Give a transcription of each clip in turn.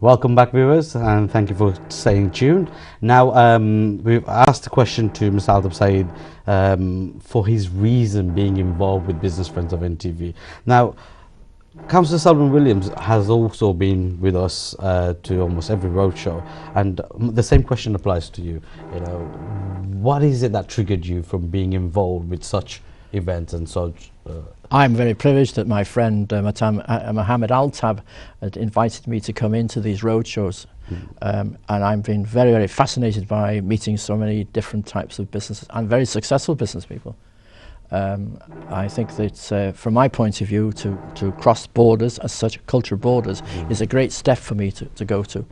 Welcome back, viewers, and thank you for staying tuned. Now, we've asked a question to Mr. Altaf Saeed for his reason being involved with Business Friends of NTV. Now, Councillor Selwyn Williams has also been with us to almost every roadshow, and the same question applies to you. You know, what is it that triggered you from being involved with such events and such? I'm very privileged that my friend Mohammed Altab had invited me to come into these roadshows, and I've been very, very fascinated by meeting so many different types of businesses and very successful business people. I think that from my point of view, to cross borders as such, cultural borders, is a great step for me to go to.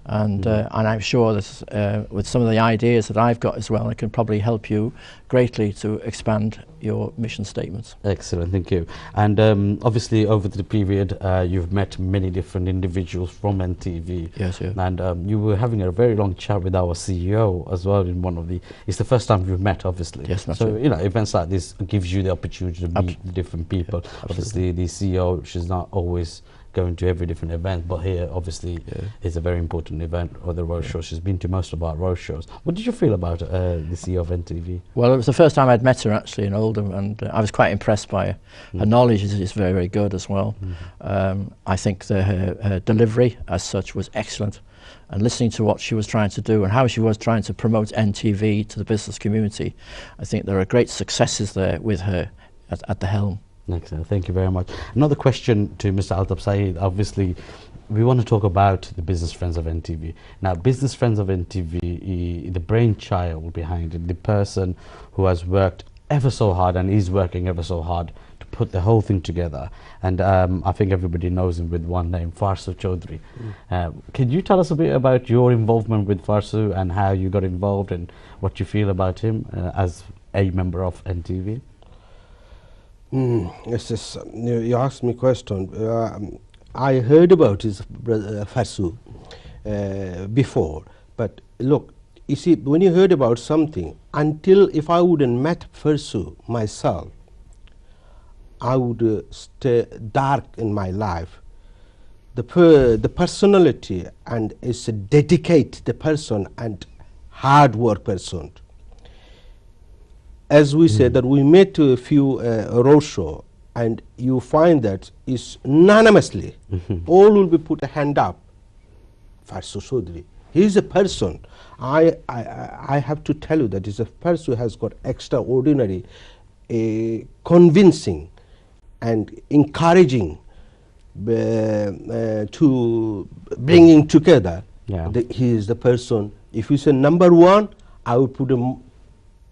And I'm sure that with some of the ideas that I've got as well, I can probably help you greatly to expand your mission statements. Excellent, thank you. And obviously over the period you've met many different individuals from NTV. Yes, yeah. And you were having a very long chat with our CEO as well in one of the, it's the first time we've met, obviously. Yes, that's so, right. you know, events like this gives you the opportunity to meet the different people. Yeah, obviously the CEO, she's not always going to every different event, but here obviously is a very important event, or the roadshow. She's been to most of our roadshows. What did you feel about the CEO of NTV? Well, it was the first time I'd met her actually in Oldham, and I was quite impressed by her. Her knowledge is very, very good as well. I think her delivery as such was excellent, and listening to what she was trying to do and how she was trying to promote NTV to the business community, I think there are great successes there with her at the helm. Excellent, thank you very much. Another question to Mr. Altaf Saeed. Obviously, we want to talk about the Business Friends of NTV. Now, Business Friends of NTV, the brainchild behind it, the person who has worked ever so hard and is working ever so hard to put the whole thing together. And I think everybody knows him with one name, Farsu Chaudhry. Can you tell us a bit about your involvement with Farsu and how you got involved and what you feel about him as a member of NTV? Yes, you asked me a question. I heard about his brother Farsu before, but look, you see, when you heard about something, until if I wouldn't met Farsu myself, I would stay dark in my life. The personality and is a dedicated person and hard work person. As we said that we met a few roadshow, and you find that is unanimously all will be put a hand up. Farsu Chaudhry, he is a person. I have to tell you that is a person who has got extraordinary, convincing, and encouraging to bringing together. He is the person. If you say number one, I would put him.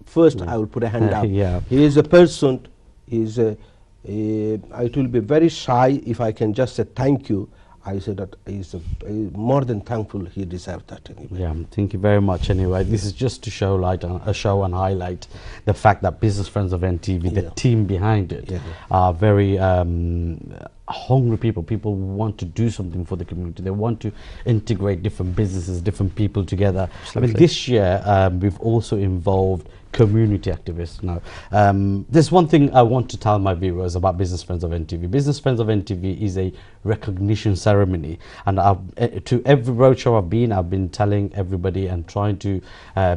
First, I will put a hand up. He is a person. It will be very shy if I can just say thank you. I say that he's more than thankful. He deserves that anyway. Yeah, thank you very much. Anyway, this is just to show and highlight the fact that Business Friends of NTV, the team behind it, are very hungry people. People want to do something for the community. They want to integrate different businesses, different people together. Absolutely. I mean, this year we've also involved community activists. Now, there's one thing I want to tell my viewers about Business Friends of NTV. Business Friends of NTV is a recognition ceremony, and to every roadshow I've been telling everybody and trying to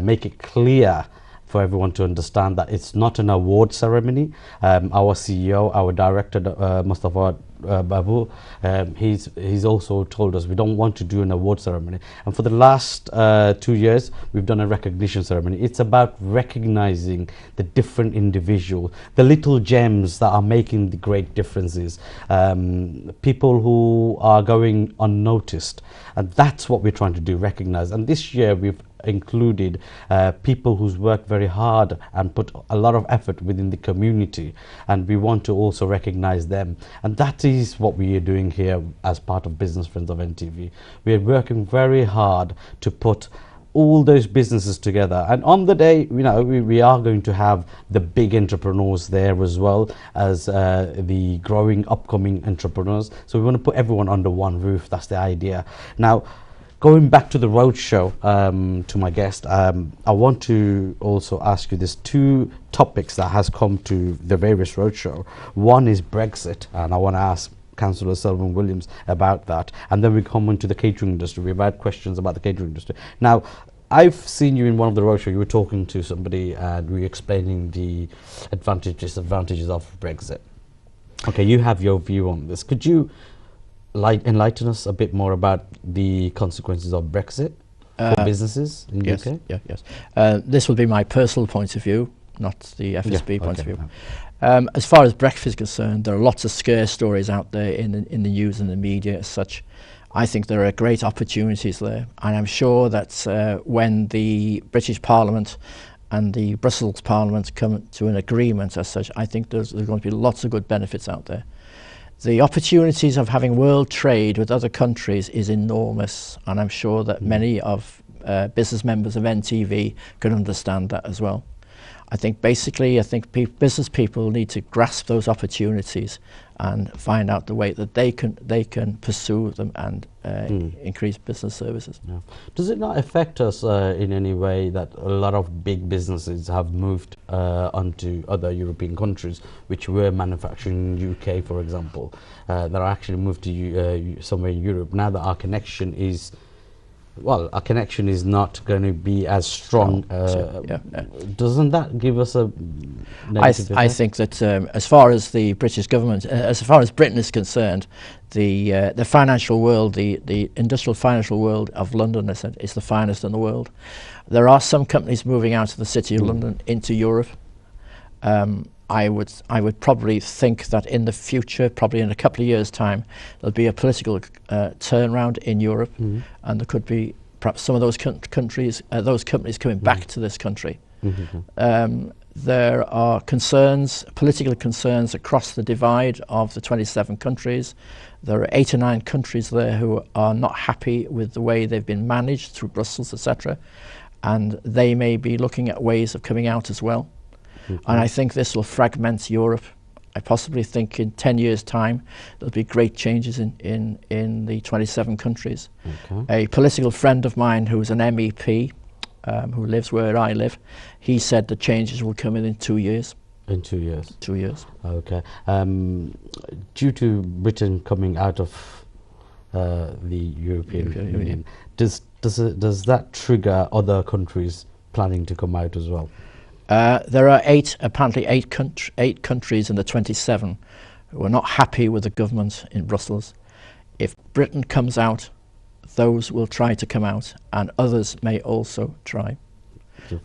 make it clear for everyone to understand that it's not an award ceremony. Our CEO, our director, Mustafa Babu, he's also told us we don't want to do an award ceremony. And for the last 2 years, we've done a recognition ceremony. It's about recognizing the different individuals, the little gems that are making the great differences, people who are going unnoticed. And that's what we're trying to do, recognize. And this year we've included people who's worked very hard and put a lot of effort within the community, and we want to also recognize them. And that is what we are doing here as part of Business Friends of NTV. We are working very hard to put all those businesses together, and on the day, you know, we are going to have the big entrepreneurs there as well as the growing upcoming entrepreneurs. So we want to put everyone under one roof. That's the idea. Now, going back to the roadshow, to my guest, I want to also ask you, there's two topics that has come to the various roadshow. One is Brexit, and I want to ask Councillor Selwyn Williams about that, and then we come into the catering industry. We've had questions about the catering industry. Now, I've seen you in one of the roadshows. You were talking to somebody and we were explaining the disadvantages of Brexit. Okay, you have your view on this. Could you enlighten us a bit more about the consequences of Brexit for businesses in the UK? Yes. This will be my personal point of view, not the FSB point of view. As far as Brexit is concerned, there are lots of scare stories out there in the news and the media as such. I think there are great opportunities there, and I'm sure that when the British Parliament and the Brussels Parliament come to an agreement as such, I think there's going to be lots of good benefits out there. The opportunities of having world trade with other countries is enormous, and I'm sure that many of business members of NTV can understand that as well. I think basically, business people need to grasp those opportunities and find out the way that they can pursue them and increase business services. Yeah. Does it not affect us in any way that a lot of big businesses have moved onto other European countries, which were manufacturing in the UK, for example, that are actually moved to somewhere in Europe? Now that our connection is not going to be as strong. Doesn't that give us a negative I think that as far as the British government, as far as Britain is concerned, the financial world, the industrial financial world of London is the finest in the world. There are some companies moving out of the city of London into Europe. I would probably think that in the future, probably in a couple of years' time, there'll be a political turnaround in Europe, and there could be perhaps some of those companies coming back to this country. There are political concerns across the divide of the 27 countries. There are 8 or 9 countries there who are not happy with the way they've been managed through Brussels, etc., and they may be looking at ways of coming out as well. And I think this will fragment Europe. I possibly think in 10 years' time there'll be great changes in the 27 countries. A political friend of mine who's an MEP, who lives where I live, he said the changes will come in 2 years. In 2 years? 2 years. Okay. Due to Britain coming out of the European Union, does that trigger other countries planning to come out as well? There are apparently eight countries in the 27 who are not happy with the government in Brussels. If Britain comes out, those will try to come out, and others may also try.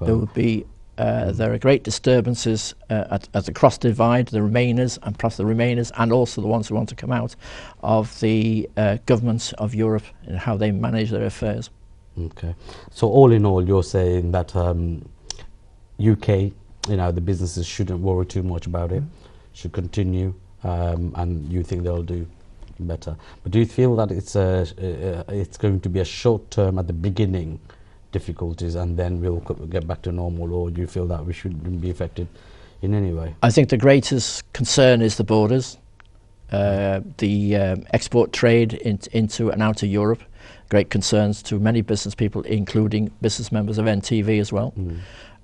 There are great disturbances at the cross divide, the Remainers, and also the ones who want to come out of the governments of Europe and how they manage their affairs. Okay. So all in all, you're saying that UK, the businesses shouldn't worry too much about it, should continue, and you think they'll do better. But do you feel that it's going to be a short term at the beginning difficulties, and then we'll get back to normal, or do you feel that we shouldn't be affected in any way? I think the greatest concern is the borders, the export trade into and out of Europe. Great concerns to many business people, including business members of NTV as well.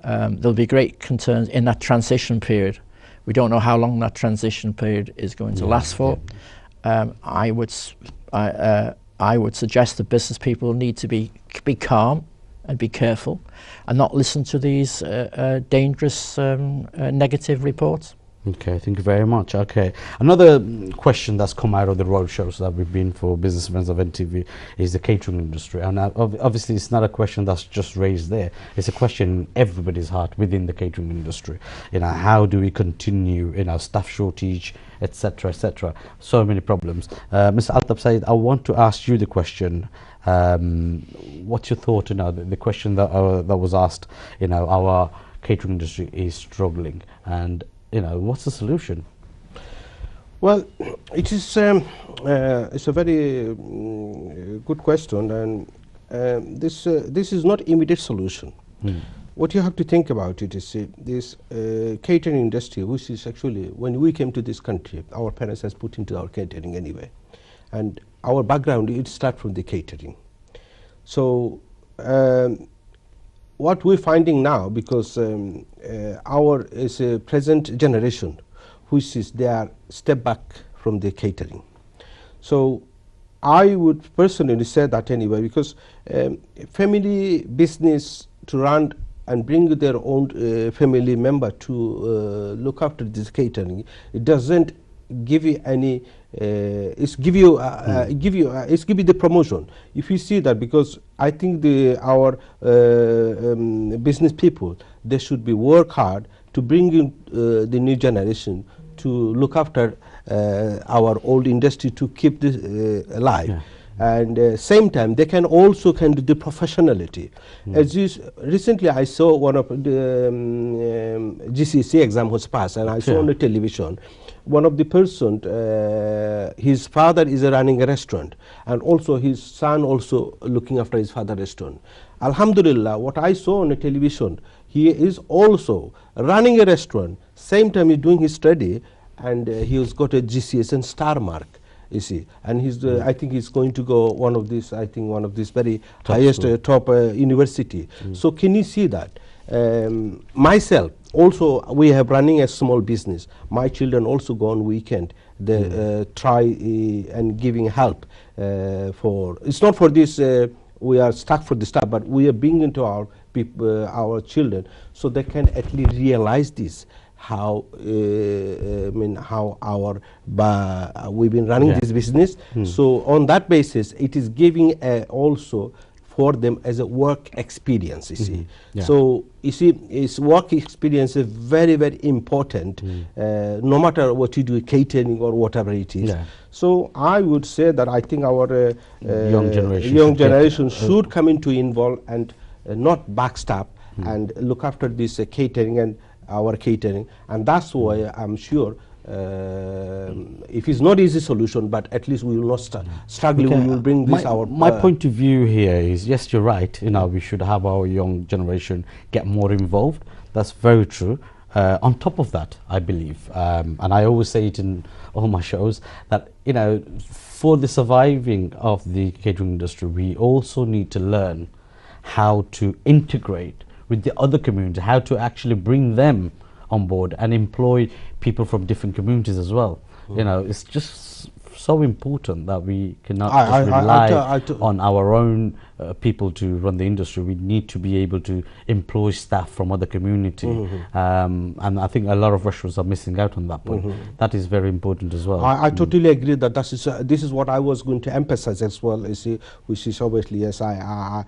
There'll be great concerns in that transition period. We don't know how long that transition period is going to last for. I would suggest that business people need to be calm and be careful and not listen to these dangerous negative reports. Okay, thank you very much. Okay, another question that's come out of the road shows that we've been for Business Friends of NTV is the catering industry, and obviously it's not a question that's just raised there. It's a question in everybody's heart within the catering industry. How do we continue? Staff shortage, etc., etc. So many problems. Mr. Altaf Said, I want to ask you the question. What's your thought? The question that was asked. Our catering industry is struggling, and what's the solution? Well, it is it's a very good question, and this is not immediate solution. What you have to think about it is this catering industry, which is actually, when we came to this country, our parents has put into our catering anyway, and our background, it starts from the catering. So what we're finding now, because our is a present generation, which is they are step back from the catering. So I would personally say that anyway, because family business to run and bring their own family member to look after this catering, it doesn't give you any it's give you it's give you the promotion. If you see that, because I think our business people, they should be work hard to bring in the new generation to look after our old industry, to keep this alive. Yeah. And same time they can also can do the professionality. As you recently I saw one of the GCSE exam was passed, and I saw on the television one of the person, his father is running a restaurant, and also his son also looking after his father's restaurant. Alhamdulillah, what I saw on the television, he is also running a restaurant, same time he's doing his study, and he has got a GCSE and star mark, you see, and he's I think he's going to go one of these, I think one of these very top highest top university. So can you see that? Myself also, we have running a small business. My children also go on weekend, they try and giving help for, it's not for this we are stuck for the stuff, but we are bringing to our people, our children, so they can at least realize this, how I mean how our we've been running this business. So on that basis, it is giving also for them as a work experience, you see. So you see, is work experience is very, very important, no matter what you do, catering or whatever it is. So I would say that I think our young generation should come into involve and not backstab and look after this catering and our catering, and that's why I'm sure if it's not easy solution, but at least we will not struggle. We will bring this my point of view here is, yes, you're right, you know, we should have our young generation get more involved. That's very true. On top of that, I believe, and I always say it in all my shows, that, you know, for the surviving of the catering industry, we also need to learn how to integrate with the other community, how to actually bring them on board and employ people from different communities as well. You know, it's just so important that we cannot just rely on our own people to run the industry. We need to be able to employ staff from other community, and I think a lot of restaurants are missing out on that point. That is very important as well. I totally agree that this is what I was going to emphasize as well. You see, which is obviously, yes, our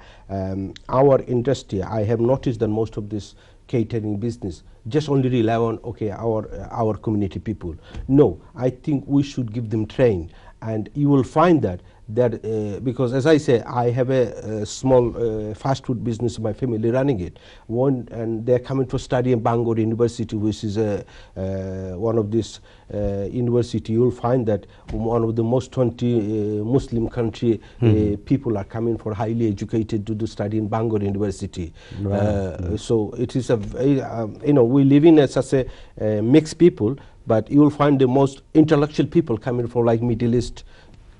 industry, I have noticed that most of this catering business just only rely on our community people. No, I think we should give them train, and you will find that because, as I say, I have a small fast food business, my family running it, and they're coming to study in Bangor University, which is one of this university. You'll find that one of the most 20 Muslim country people are coming for highly educated to do study in Bangor University. So it is a you know, we live in such a mixed people, but you will find the most intellectual people coming from like Middle East,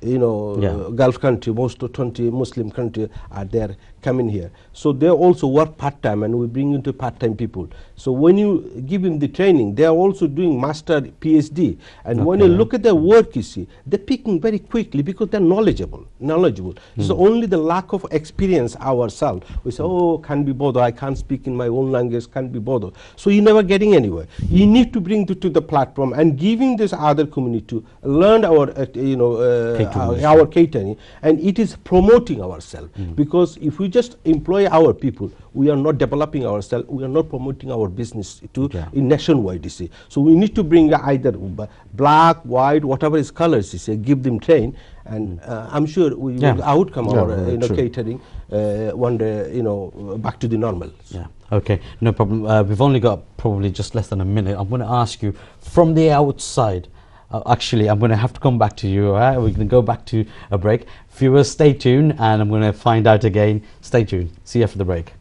you know, Gulf country, most of 20 Muslim country are there coming here. So they also work part-time, and we bring into part-time people. So when you give them the training, they are also doing master, PhD. And when you look at their work, you see, they're picking very quickly because they're knowledgeable. It's only the lack of experience ourselves. We say, oh, can't be bothered, I can't speak in my own language, can't be bothered. So you're never getting anywhere. You need to bring to the platform and giving this other community to learn our, you know, our catering, and it is promoting ourselves. Because if we just employ our people, we are not developing ourselves, we are not promoting our business to in nationwide, you see. So we need to bring either black, white, whatever is colors, you see, give them train, and I'm sure we will outcome our you know, catering one day, you know, back to the normal. Okay, no problem. We've only got probably just less than a minute. I'm going to ask you from the outside. Actually, I'm going to have to come back to you. All right, we're going to go back to a break. Viewers, stay tuned, and I'm going to find out again. Stay tuned. See you after the break.